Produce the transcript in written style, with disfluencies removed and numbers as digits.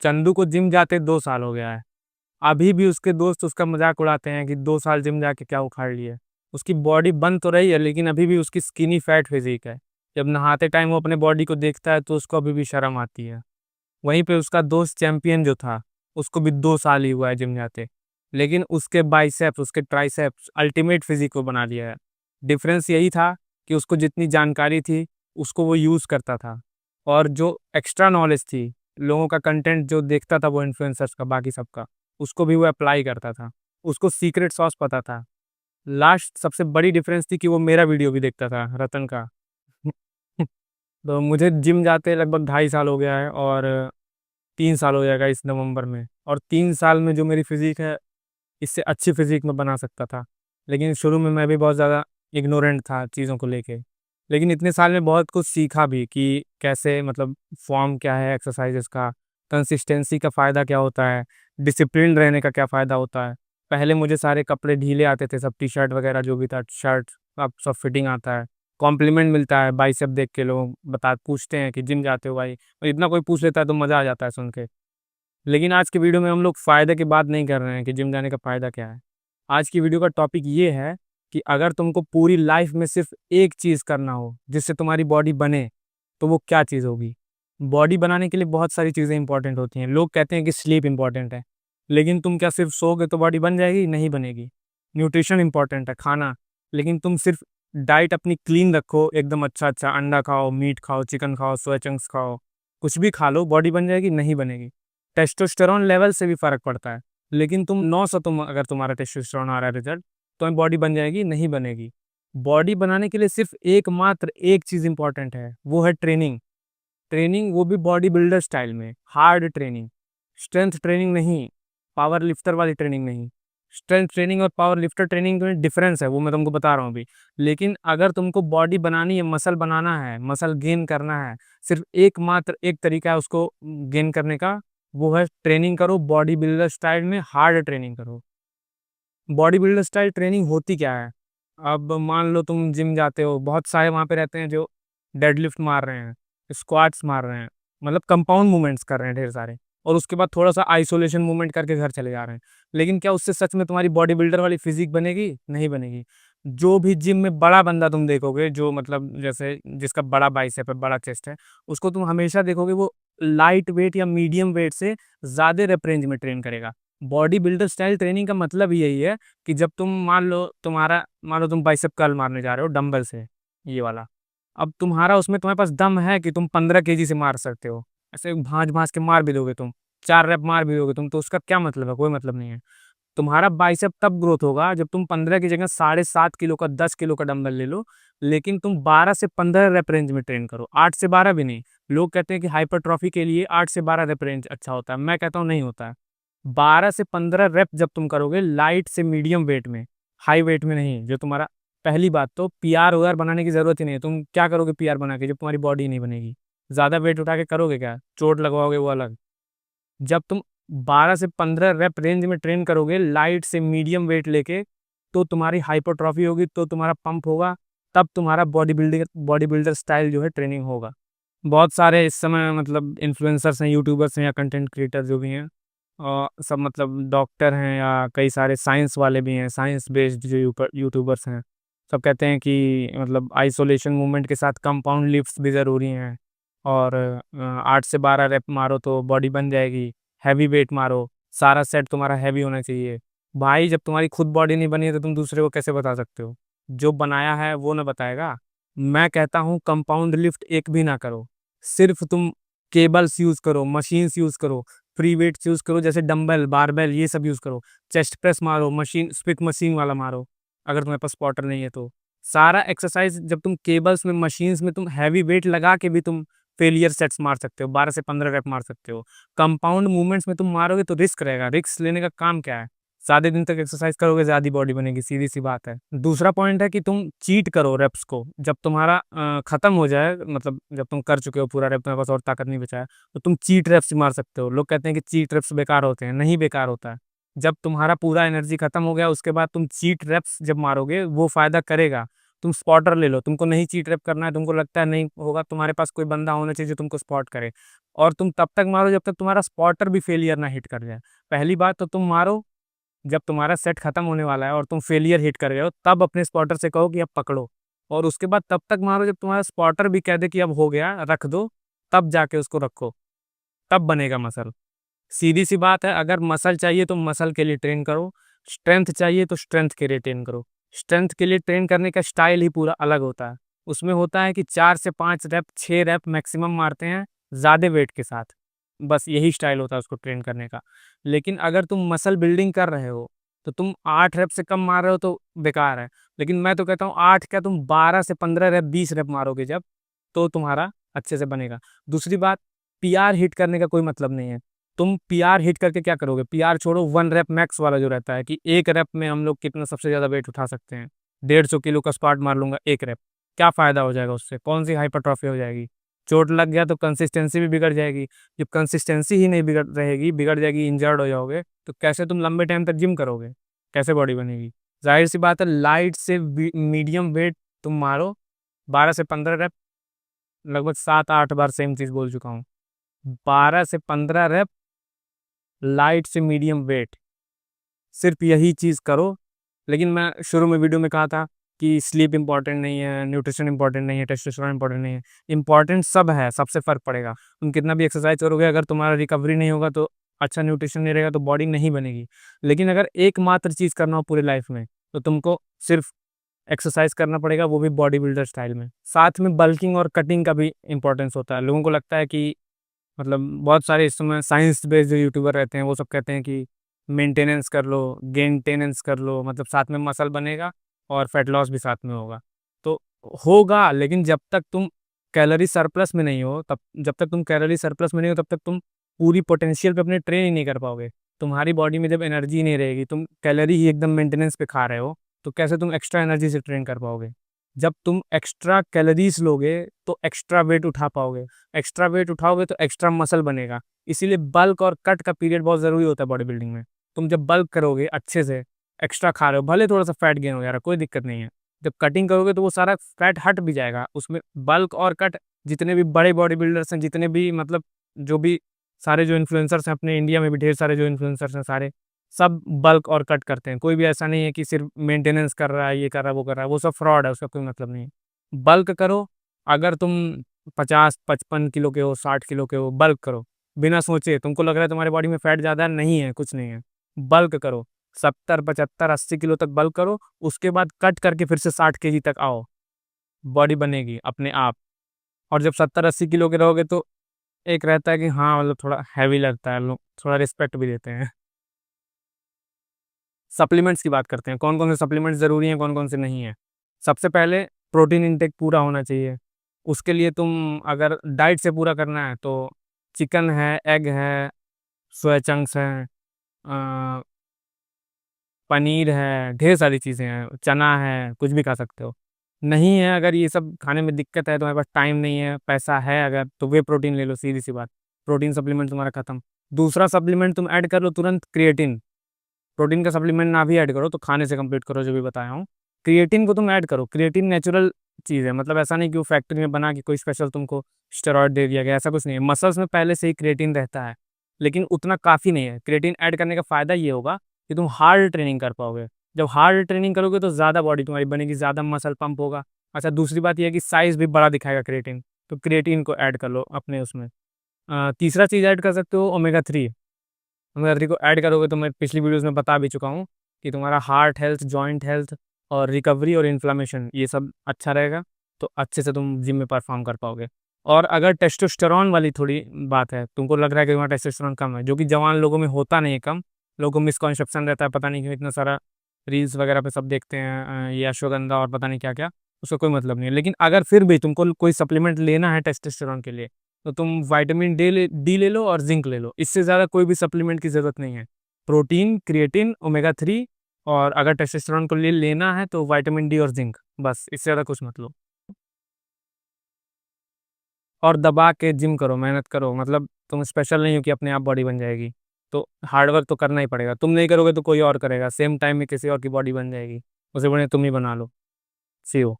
चंदू को जिम जाते 2 साल हो गया है। अभी भी उसके दोस्त उसका मजाक उड़ाते हैं कि 2 साल जिम जाके क्या उखाड़ लिया। उसकी बॉडी बन तो रही है लेकिन अभी भी उसकी स्किनी फैट फिजिक है। जब नहाते टाइम वो अपने बॉडी को देखता है तो उसको अभी भी शर्म आती है। वहीं पे उसका दोस्त चैंपियन जो था, उसको भी 2 साल ही हुआ है जिम जाते, लेकिन उसके बाइसेप्स उसके ट्राइसेप्स अल्टीमेट फिजिक को बना लिया है। डिफरेंस यही था कि उसको जितनी जानकारी थी उसको वो यूज करता था, और जो एक्स्ट्रा नॉलेज थी, लोगों का कंटेंट जो देखता था वो इन्फ्लुएंसर्स का बाकी सबका, उसको भी वो अप्लाई करता था। उसको सीक्रेट सॉस पता था। लास्ट सबसे बड़ी डिफरेंस थी कि वो मेरा वीडियो भी देखता था, रतन का। तो मुझे जिम जाते लगभग 2.5 साल हो गया है, और 3 साल हो जाएगा इस नवंबर में। और 3 साल में जो मेरी फिजिक है, इससे अच्छी फिजिक में बना सकता था। लेकिन शुरू में मैं भी बहुत ज़्यादा इग्नोरेंट था चीज़ों को लेके। लेकिन इतने साल में बहुत कुछ सीखा भी कि कैसे मतलब फॉर्म क्या है एक्सरसाइजेस का, कंसिस्टेंसी का फ़ायदा क्या होता है, डिसिप्लिन रहने का क्या फ़ायदा होता है। पहले मुझे सारे कपड़े ढीले आते थे, सब टी शर्ट वगैरह जो भी था शर्ट, अब सब फिटिंग आता है। कॉम्प्लीमेंट मिलता है, बाइसेप देख के लोग पूछते हैं कि जिम जाते हो भाई, और इतना कोई पूछ लेता है तो मज़ा आ जाता है सुन के। लेकिन आज की वीडियो में हम लोग फ़ायदे की बात नहीं कर रहे हैं कि जिम जाने का फ़ायदा क्या है। आज की वीडियो का टॉपिक ये है कि अगर तुमको पूरी लाइफ में सिर्फ एक चीज़ करना हो जिससे तुम्हारी बॉडी बने, तो वो क्या चीज़ होगी। बॉडी बनाने के लिए बहुत सारी चीज़ें इंपॉर्टेंट होती हैं। लोग कहते हैं कि स्लीप इंपॉर्टेंट है, लेकिन तुम क्या सिर्फ सोओगे तो बॉडी बन जाएगी? नहीं बनेगी। न्यूट्रिशन इंपॉर्टेंट है, खाना, लेकिन तुम सिर्फ डाइट अपनी क्लीन रखो, एकदम अच्छा अच्छा अंडा खाओ, मीट खाओ, चिकन खाओ, सोया चंक्स खाओ, कुछ भी खा लो, बॉडी बन जाएगी? नहीं बनेगी। टेस्टोस्टेरोन लेवल से भी फर्क पड़ता है। लेकिन तुम 900, तुम अगर तुम्हारा टेस्टोस्टेरोन आ रहा है रिजल्ट, तो बॉडी बन जाएगी? नहीं बनेगी। बॉडी बनाने के लिए सिर्फ एकमात्र एक चीज इंपॉर्टेंट है, वो है ट्रेनिंग। ट्रेनिंग, वो भी बॉडी बिल्डर स्टाइल में, हार्ड ट्रेनिंग। स्ट्रेंथ ट्रेनिंग नहीं, पावर लिफ्टर वाली ट्रेनिंग नहीं। स्ट्रेंथ ट्रेनिंग और पावर लिफ्टर ट्रेनिंग में डिफरेंस है, वो मैं तुमको बता रहा हूँ अभी। लेकिन अगर तुमको बॉडी बनानी है, मसल बनाना है, मसल गेन करना है, सिर्फ एकमात्र एक तरीका है उसको गेन करने का, वो है ट्रेनिंग करो बॉडी बिल्डर स्टाइल में, हार्ड ट्रेनिंग करो। बॉडी बिल्डर स्टाइल ट्रेनिंग होती क्या है? अब मान लो तुम जिम जाते हो, बहुत सारे वहां पे रहते हैं जो डेडलिफ्ट मार रहे हैं, स्क्वाट्स मार रहे हैं, मतलब कंपाउंड मूवमेंट्स कर रहे हैं ढेर सारे, और उसके बाद थोड़ा सा आइसोलेशन मूवमेंट करके घर चले जा रहे हैं। लेकिन क्या उससे सच में तुम्हारी बॉडी बिल्डर वाली फिजिक बनेगी? नहीं बनेगी। जो भी जिम में बड़ा बंदा तुम देखोगे, जो मतलब जैसे जिसका बड़ा बाइसेप है, बड़ा चेस्ट है, उसको तुम हमेशा देखोगे वो लाइट वेट या मीडियम वेट से ज्यादा रेप रेंज में ट्रेन करेगा। बॉडी बिल्डर स्टाइल ट्रेनिंग का मतलब यही है कि जब तुम मान लो तुम बाइसेप कर्ल मारने जा रहे हो डंबल से, ये वाला। अब तुम्हारे पास दम है कि तुम 15 केजी से मार सकते हो, ऐसे भांज भांज के मार भी दोगे तुम, 4 रैप मार भी दोगे तुम, तो उसका क्या मतलब है? कोई मतलब नहीं है। तुम्हारा बाइसेप तब ग्रोथ होगा जब तुम 15 की जगह 7.5 किलो का, 10 किलो का डंबल ले लो, लेकिन तुम 12 से 15 रेप रेंज में ट्रेन करो, 8 से 12 भी नहीं। लोग कहते हैं कि हाइपरट्रॉफी के लिए 8 से 12 रेप रेंज अच्छा होता है, मैं कहता हूँ नहीं होता है। 12 से 15 रेप जब तुम करोगे लाइट से मीडियम वेट में, हाई वेट में नहीं, जो तुम्हारा, पहली बात तो पीआर वगैरह बनाने की जरूरत ही नहीं है। तुम क्या करोगे पीआर बना के जब तुम्हारी बॉडी नहीं बनेगी? ज्यादा वेट उठा के करोगे क्या? चोट लगवाओगे, वो अलग। जब तुम 12 से 15 रेप रेंज में ट्रेन करोगे लाइट से मीडियम वेट लेके, तो तुम्हारी हाइपरट्रॉफी होगी, तो तुम्हारा पंप होगा, तब तुम्हारा बॉडी बिल्डर स्टाइल जो है ट्रेनिंग होगा। बहुत सारे इस समय मतलब इन्फ्लुएंसर्स हैं, यूट्यूबर्स हैं, या कंटेंट क्रिएटर जो भी हैं, और सब मतलब डॉक्टर हैं, या कई सारे साइंस वाले भी हैं, साइंस बेस्ड जो यूट्यूबर्स हैं, सब कहते हैं कि मतलब आइसोलेशन मूवमेंट के साथ कंपाउंड लिफ्ट्स भी ज़रूरी हैं, और 8 से 12 रेप मारो तो बॉडी बन जाएगी। हैवी वेट मारो, सारा सेट तुम्हारा हैवी होना चाहिए। भाई जब तुम्हारी खुद बॉडी नहीं बनी है तो तुम दूसरे को कैसे बता सकते हो? जो बनाया है वो ना बताएगा। मैं कहता हूँ कंपाउंड लिफ्ट एक भी ना करो, सिर्फ तुम केबल्स यूज करो, मशीन्स यूज करो, फ्री वेट्स यूज करो, जैसे डंबल, बारबेल, ये सब यूज करो। चेस्ट प्रेस मारो, मशीन स्पिक मशीन वाला मारो, अगर तुम्हारे पास स्पॉटर नहीं है तो। सारा एक्सरसाइज जब तुम केबल्स में, मशीन्स में तुम हैवी वेट लगा के भी तुम फेलियर सेट्स मार सकते हो, 12 से 15 रेप मार सकते हो। कंपाउंड मूवमेंट्स में तुम मारोगे तो रिस्क रहेगा। रिस्क लेने का काम क्या है? ज्यादा दिन तक एक्सरसाइज करोगे, ज्यादा बॉडी बनेगी, सीधी सी बात है। दूसरा पॉइंट है कि तुम चीट करो रेप्स को, जब तुम्हारा खत्म हो जाए, मतलब जब तुम कर चुके हो पूरा रेप, तुम्हारे पास और ताकत नहीं बचा है, तो तुम चीट रेप्स मार सकते हो। लोग कहते हैं कि चीट रेप्स बेकार होते हैं, नहीं बेकार होता है। जब तुम्हारा पूरा एनर्जी खत्म हो गया उसके बाद तुम चीट रेप्स जब मारोगे वो फायदा करेगा। तुम स्पॉटर ले लो, तुमको नहीं चीट रैप करना है, तुमको लगता है नहीं होगा, तुम्हारे पास कोई बंदा होना चाहिए जो तुमको स्पॉट करे, और तुम तब तक मारो जब तक तुम्हारा स्पॉटर भी फेलियर ना हिट कर जाए। पहली बात तो तुम मारो जब तुम्हारा सेट खत्म होने वाला है और तुम फेलियर हिट कर गए हो, तब अपने स्पॉटर से कहो कि अब पकड़ो, और उसके बाद तब तक मारो जब तुम्हारा स्पॉटर भी कह दे कि अब हो गया, रख दो, तब जाके उसको रखो, तब बनेगा मसल। सीधी सी बात है, अगर मसल चाहिए तो मसल के लिए ट्रेन करो, स्ट्रेंथ चाहिए तो स्ट्रेंथ के लिए ट्रेन करो। स्ट्रेंथ के लिए ट्रेन करने का स्टाइल ही पूरा अलग होता है। उसमें होता है कि 4 से 5 रैप, 6 रैप मैक्सिमम मारते हैं ज्यादा वेट के साथ, बस यही स्टाइल होता है उसको ट्रेन करने का। लेकिन अगर तुम मसल बिल्डिंग कर रहे हो तो तुम 8 रैप से कम मार रहे हो तो बेकार है। लेकिन मैं तो कहता हूँ 8 क्या, तुम 12 से 15 रैप, 20 रैप मारोगे जब, तो तुम्हारा अच्छे से बनेगा। दूसरी बात, पीआर हिट करने का कोई मतलब नहीं है। तुम पीआर हिट करके क्या करोगे? पीआर छोड़ो, 1 रैप मैक्स वाला जो रहता है कि एक रैप में हम लोग कितना सबसे ज्यादा वेट उठा सकते हैं, 150 किलो का स्क्वाट मार लूंगा 1 रैप, क्या फायदा हो जाएगा उससे? कौन सी हाइपरट्रॉफी हो जाएगी? चोट लग गया तो कंसिस्टेंसी भी बिगड़ जाएगी। जब कंसिस्टेंसी ही नहीं बिगड़ रहेगी, बिगड़ जाएगी, इंजर्ड हो जाओगे, तो कैसे तुम लंबे टाइम तक जिम करोगे? कैसे बॉडी बनेगी? जाहिर सी बात है, लाइट से मीडियम वेट तुम मारो, 12 से 15 रैप, लगभग 7-8 बार सेम चीज बोल चुका हूँ। 12 से 15 रैप लाइट से मीडियम वेट, सिर्फ यही चीज करो। लेकिन मैं शुरू में वीडियो में कहा था कि स्लीप इंपॉर्टेंट नहीं है, न्यूट्रिशन इंपॉर्टेंट नहीं है, टेस्टोस्टेरोन इंपॉर्टेंट नहीं है। इंपॉर्टेंट सब है, सबसे फर्क पड़ेगा। तुम कितना भी एक्सरसाइज करोगे, अगर तुम्हारा रिकवरी नहीं होगा तो, अच्छा न्यूट्रिशन नहीं रहेगा तो बॉडी नहीं बनेगी। लेकिन अगर एकमात्र चीज करना हो पूरी लाइफ में, तो तुमको सिर्फ एक्सरसाइज करना पड़ेगा, वो भी बॉडी बिल्डर स्टाइल में। साथ में बल्किंग और कटिंग का भी इंपॉर्टेंस होता है। लोगों को लगता है कि, मतलब बहुत सारे इस समय साइंस बेस्ड जो यूट्यूबर रहते हैं वो सब कहते हैं कि मेंटेनेंस कर लो, गेंटेनेंस कर लो, मतलब साथ में मसल बनेगा और फैट लॉस भी साथ में होगा। तो होगा, लेकिन जब तक तुम कैलोरी सरप्लस में नहीं हो, तब जब तक तुम कैलोरी सरप्लस में नहीं हो तब तक तुम पूरी पोटेंशियल पे अपने ट्रेन ही नहीं कर पाओगे। तुम्हारी बॉडी में जब एनर्जी नहीं रहेगी, तुम कैलोरी ही एकदम मेंटेनेंस पे खा रहे हो, तो कैसे तुम एक्स्ट्रा एनर्जी से ट्रेन कर पाओगे? जब तुम एक्स्ट्रा कैलोरीज लोगे तो एक्स्ट्रा वेट उठा पाओगे, एक्स्ट्रा वेट उठाओगे तो एक्स्ट्रा मसल बनेगा। इसीलिए बल्क और कट का पीरियड बहुत जरूरी होता है बॉडी बिल्डिंग में। तुम जब बल्क करोगे अच्छे से, एक्स्ट्रा खा रहे हो, भले थोड़ा सा फैट गेन हो जा रहा है, कोई दिक्कत नहीं है। जब कटिंग करोगे तो वो सारा फैट हट भी जाएगा उसमें। बल्क और कट, जितने भी बड़े बॉडी बिल्डर्स हैं, जितने भी मतलब जो भी सारे जो इन्फ्लुएंसर्स हैं, अपने इंडिया में भी ढेर सारे जो इन्फ्लुएंसर्स हैं, सारे सब बल्क और कट करते हैं। कोई भी ऐसा नहीं है कि सिर्फ मेंटेनेंस कर रहा है, ये कर रहा है, वो कर रहा है, वो सब फ्रॉड है, उसका कोई मतलब नहीं है। बल्क करो, अगर तुम 50-55 किलो के हो, 60 किलो के हो, बल्क करो बिना सोचे। तुमको लग रहा है तुम्हारी बॉडी में फैट ज्यादा है, नहीं है, कुछ नहीं है। बल्क करो, 70, 75, 80 किलो तक बल्क करो, उसके बाद कट करके फिर से 60 केजी तक आओ, बॉडी बनेगी अपने आप। और जब 70-80 किलो के रहोगे तो एक रहता है कि हाँ, मतलब थोड़ा हैवी लगता है, लोग थोड़ा रिस्पेक्ट भी देते हैं। सप्लीमेंट्स की बात करते हैं, कौन कौन से सप्लीमेंट्स जरूरी हैं, कौन कौन से नहीं है। सबसे पहले, प्रोटीन इंटेक पूरा होना चाहिए। उसके लिए तुम अगर डाइट से पूरा करना है तो चिकन है, एग है, सोया चंक्स है, अ, पनीर है, ढेर सारी चीज़ें हैं, चना है, कुछ भी खा सकते हो। नहीं है, अगर ये सब खाने में दिक्कत है, तुम्हारे पास टाइम नहीं है, पैसा है अगर, तो वे प्रोटीन ले लो, सीधी सी बात। प्रोटीन सप्लीमेंट तुम्हारा खत्म। दूसरा सप्लीमेंट तुम ऐड कर लो तुरंत, क्रिएटिन। प्रोटीन का सप्लीमेंट ना भी ऐड करो तो खाने से कंप्लीट करो, जो भी बताया हूँ। क्रिएटिन को तुम ऐड करो। क्रिएटिन नेचुरल चीज़ है, मतलब ऐसा नहीं कि वो फैक्ट्री में बना के कोई स्पेशल तुमको स्टेरॉइड दे दिया गया, ऐसा कुछ नहीं है। मसल्स में पहले से ही क्रिएटिन रहता है, लेकिन उतना काफ़ी नहीं है। क्रिएटिन ऐड करने का फ़ायदा ये होगा कि तुम हार्ड ट्रेनिंग कर पाओगे। जब हार्ड ट्रेनिंग करोगे तो ज़्यादा बॉडी तुम्हारी बनेगी, ज़्यादा मसल पंप होगा। अच्छा, दूसरी बात यह है कि साइज़ भी बड़ा दिखाएगा क्रिएटिन, तो क्रिएटिन को ऐड कर लो अपने उसमें। तीसरा चीज़ ऐड कर सकते हो, ओमेगा 3। ओमेगा 3 को ऐड करोगे तो मैं पिछली वीडियोस में बता भी चुका हूँ कि तुम्हारा हार्ट हेल्थ, जॉइंट हेल्थ और रिकवरी और इन्फ्लामेशन, ये सब अच्छा रहेगा, तो अच्छे से तुम जिम में परफॉर्म कर पाओगे। और अगर टेस्टोस्टेरॉन वाली थोड़ी बात है, तुमको लग रहा है कि तुम्हारा टेस्टोस्टेरॉन कम है, जो कि जवान लोगों में होता नहीं है कम, लोगों को मिसकॉन्सेप्शन रहता है, पता नहीं क्यों इतना सारा रील्स वगैरह पे सब देखते हैं, ये अश्वगंधा और पता नहीं क्या क्या, उसका कोई मतलब नहीं है। लेकिन अगर फिर भी तुमको कोई सप्लीमेंट लेना है टेस्टोस्टेरॉन के लिए, तो तुम विटामिन डी ले लो और जिंक ले लो, इससे ज़्यादा कोई भी सप्लीमेंट की ज़रूरत नहीं है। प्रोटीन, क्रिएटिन, ओमेगा 3, और अगर टेस्टोस्टेरॉन को लिए लेना है तो विटामिन डी और जिंक, बस, इससे ज़्यादा कुछ मत लो। और दबा के जिम करो, मेहनत करो, मतलब तुम स्पेशल नहीं हो कि अपने आप बॉडी बन जाएगी। तो हार्डवर्क तो करना ही पड़ेगा, तुम नहीं करोगे तो कोई और करेगा, सेम टाइम में किसी और की बॉडी बन जाएगी, उसे बढ़िया तुम ही बना लो। सी हो।